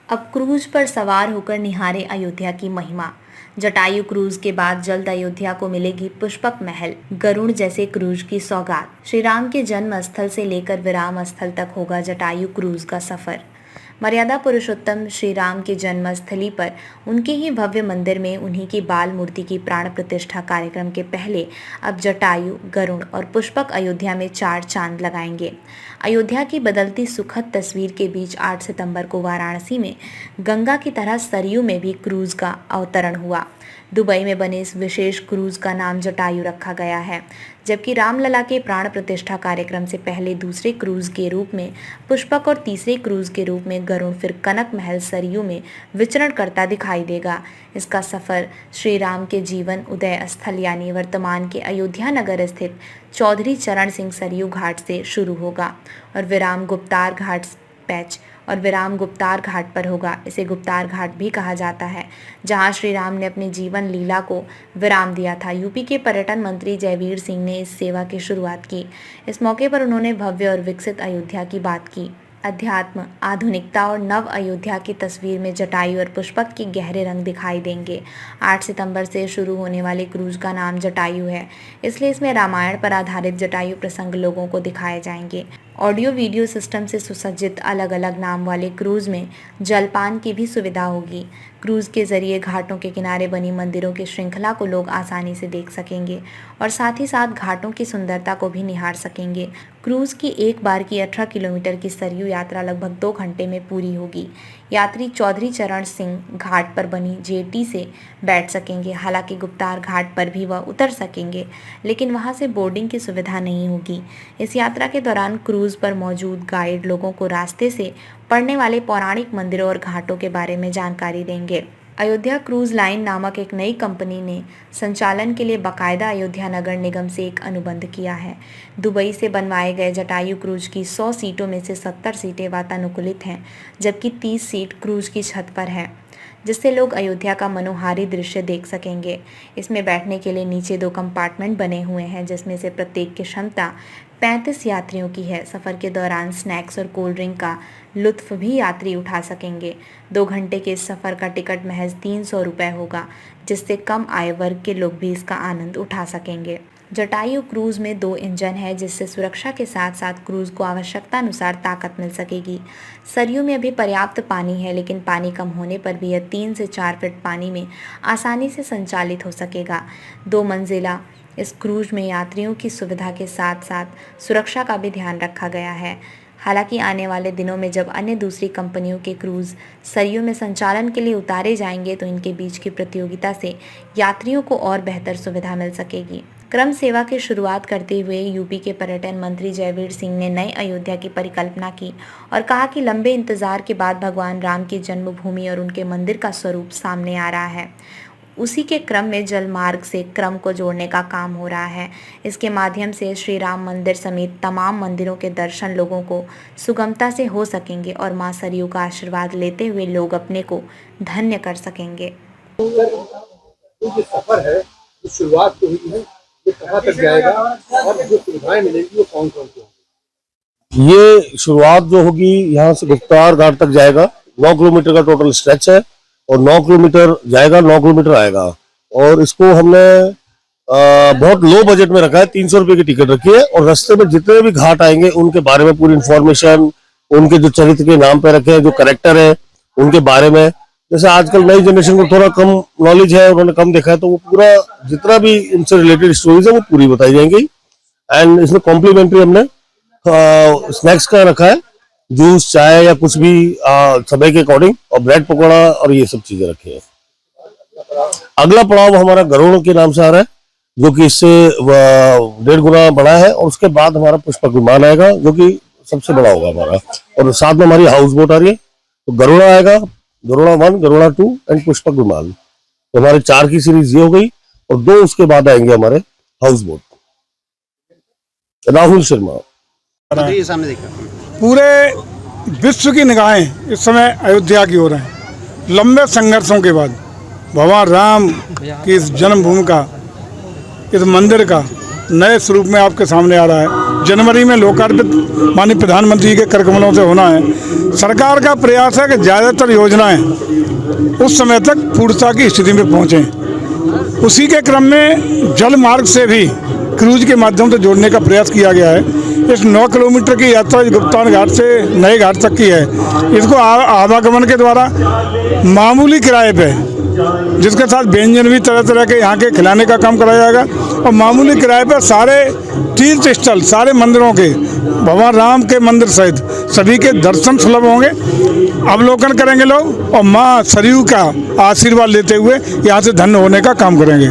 अब क्रूज पर सवार होकर निहारे अयोध्या की महिमा। जटायु क्रूज के बाद जल्द अयोध्या को मिलेगी पुष्पक महल, गरुड़ जैसे क्रूज की सौगात। श्री राम के जन्म स्थल से लेकर विराम स्थल तक होगा जटायु क्रूज का सफर। मर्यादा पुरुषोत्तम श्री राम के जन्मस्थली पर उनके ही भव्य मंदिर में उन्हीं की बाल मूर्ति की प्राण प्रतिष्ठा कार्यक्रम के पहले अब जटायु, गरुड़ और पुष्पक अयोध्या में 4 चांद लगाएंगे। अयोध्या की बदलती सुखद तस्वीर के बीच 8 सितंबर को वाराणसी में गंगा की तरह सरयू में भी क्रूज का अवतरण हुआ। दुबई में बने इस विशेष क्रूज का नाम जटायु रखा गया है, जबकि रामलला के प्राण प्रतिष्ठा कार्यक्रम से पहले दूसरे क्रूज के रूप में पुष्पक और तीसरे क्रूज के रूप में गरुड़ फिर कनक महल सरयू में विचरण करता दिखाई देगा। इसका सफर श्री राम के जीवन उदय स्थल यानी वर्तमान के अयोध्या नगर स्थित चौधरी चरण सिंह सरयू घाट से शुरू होगा और विराम गुप्तार घाट पर होगा। इसे गुप्तार घाट भी कहा जाता है, जहां श्री राम ने अपने जीवन लीला को विराम दिया था। यूपी के पर्यटन मंत्री जयवीर सिंह ने इस सेवा की शुरुआत की। इस मौके पर उन्होंने भव्य और विकसित अयोध्या की बात की। अध्यात्म, आधुनिकता और नव अयोध्या की तस्वीर में जटायु और पुष्पक के गहरे रंग दिखाई देंगे। 8 सितंबर से शुरू होने वाले क्रूज का नाम जटायु है, इसलिए इसमें रामायण पर आधारित जटायु प्रसंग लोगों को दिखाए जाएंगे। ऑडियो वीडियो सिस्टम से सुसज्जित अलग अलग नाम वाले क्रूज में जलपान की भी सुविधा होगी। क्रूज के जरिए घाटों के किनारे बनी मंदिरों की श्रृंखला को लोग आसानी से देख सकेंगे और साथ ही साथ घाटों की सुंदरता को भी निहार सकेंगे। क्रूज की एक बार की 18 किलोमीटर की सरयू यात्रा लगभग 2 घंटे में पूरी होगी। यात्री चौधरी चरण सिंह घाट पर बनी जेटी से बैठ सकेंगे। हालांकि गुप्तार घाट पर भी वह उतर सकेंगे, लेकिन वहां से बोर्डिंग की सुविधा नहीं होगी। इस यात्रा के दौरान क्रूज पर मौजूद गाइड लोगों को रास्ते से पड़ने वाले पौराणिक मंदिरों और घाटों के बारे में जानकारी देंगे। अयोध्या क्रूज लाइन नामक एक नई कंपनी ने संचालन के लिए बाकायदा अयोध्या नगर निगम से एक अनुबंध किया है। दुबई से बनवाए गए जटायु क्रूज की 100 सीटों में से 70 सीटें वातानुकूलित हैं, जबकि 30 सीट क्रूज की छत पर है, जिससे लोग अयोध्या का मनोहारी दृश्य देख सकेंगे। इसमें बैठने के लिए नीचे 2 कंपार्टमेंट बने हुए हैं, जिसमें से प्रत्येक की क्षमता 35 यात्रियों की है। सफ़र के दौरान स्नैक्स और कोल्ड ड्रिंक का लुत्फ भी यात्री उठा सकेंगे। 2 घंटे के इस सफ़र का टिकट महज 300 रुपये होगा, जिससे कम आय वर्ग के लोग भी इसका आनंद उठा सकेंगे। जटायु क्रूज में 2 इंजन है, जिससे सुरक्षा के साथ साथ क्रूज को आवश्यकता अनुसार ताकत मिल सकेगी। सरयू में अभी पर्याप्त पानी है, लेकिन पानी कम होने पर भी यह 3 से 4 फीट पानी में आसानी से संचालित हो सकेगा। 2 मंजिला इस क्रूज में यात्रियों की सुविधा के साथ साथ सुरक्षा का भी ध्यान रखा गया है। हालांकि आने वाले दिनों में जब अन्य दूसरी कंपनियों के क्रूज सरयू में संचालन के लिए उतारे जाएंगे, तो इनके बीच की प्रतियोगिता से यात्रियों को और बेहतर सुविधा मिल सकेगी। क्रम सेवा की शुरुआत करते हुए यूपी के पर्यटन मंत्री जयवीर सिंह ने नई अयोध्या की परिकल्पना की और कहा कि लंबे इंतजार के बाद भगवान राम की जन्मभूमि और उनके मंदिर का स्वरूप सामने आ रहा है। उसी के क्रम में जल मार्ग से क्रम को जोड़ने का काम हो रहा है। इसके माध्यम से श्री राम मंदिर समेत तमाम मंदिरों के दर्शन लोगों को सुगमता से हो सकेंगे और मां सरयू का आशीर्वाद लेते हुए लोग अपने को धन्य कर सकेंगे। जो सफर है, जो शुरुआत तो हुई है, ये कहाँ तक जाएगा और जो सुविधाएं मिलेगी वो कौन कौन सी होंगी? ये शुरुआत जो होगी यहाँ से गुप्तार घाट तक जाएगा। 9 किलोमीटर का टोटल स्ट्रेच है और 9 किलोमीटर जाएगा, 9 किलोमीटर आएगा। और इसको हमने बहुत लो बजट में रखा है, 300 रुपए की टिकट रखी है। और रास्ते में जितने भी घाट आएंगे उनके बारे में पूरी इंफॉर्मेशन, उनके जो चरित्र के नाम पे रखे हैं, जो कैरेक्टर है उनके बारे में, जैसे आजकल नई जनरेशन को थोड़ा कम नॉलेज है, उन्होंने कम देखा है, तो वो पूरा जितना भी इनसे रिलेटेड स्टोरीज है वो पूरी बताई जाएंगी। एंड इसमें कॉम्प्लीमेंट्री हमने स्नैक्स का रखा है, जूस, चाय या कुछ भी समय के अकॉर्डिंग, और ब्रेड पकौड़ा और ये सब चीजें रखी है। अगला पड़ाव हमारा गरुड़ के नाम से आ रहा है, जो कि इससे 1.5 गुना बड़ा है। और उसके बाद हमारा पुष्पक विमान आएगा, जो कि सबसे बड़ा होगा हमारा। और साथ में हमारी हाउस बोट आ रही है, तो गरुड़ा आएगा, गरुड़ा 1, गरुड़ा 2 एंड पुष्पक विमान। तो हमारे 4 की सीरीज ये हो गई और 2 उसके बाद आएंगे हमारे हाउस बोट। राहुल शर्मा। पूरे विश्व की निगाहें इस समय अयोध्या की ओर हैं। लंबे संघर्षों के बाद भगवान राम की इस जन्मभूमि का, इस मंदिर का नए स्वरूप में आपके सामने आ रहा है। जनवरी में लोकार्पित माननीय प्रधानमंत्री के कर कमलों से होना है। सरकार का प्रयास है कि ज़्यादातर योजनाएं उस समय तक पूर्णता की स्थिति में पहुँचें। उसी के क्रम में जल मार्ग से भी क्रूज के माध्यम से जोड़ने का प्रयास किया गया है। इस 9 किलोमीटर की यात्रा गुप्तार घाट से नए घाट तक की है। इसको आवागमन के द्वारा मामूली किराए पे, जिसके साथ व्यंजन भी तरह तरह के यहाँ के खिलाने का काम कराया जाएगा और मामूली किराए पर सारे तीर्थ स्थल, सारे मंदिरों के, भगवान राम के मंदिर सहित सभी के दर्शन सुलभ होंगे। अवलोकन करेंगे लोग और माँ सरयू का आशीर्वाद लेते हुए यहाँ से धन्य होने का काम करेंगे।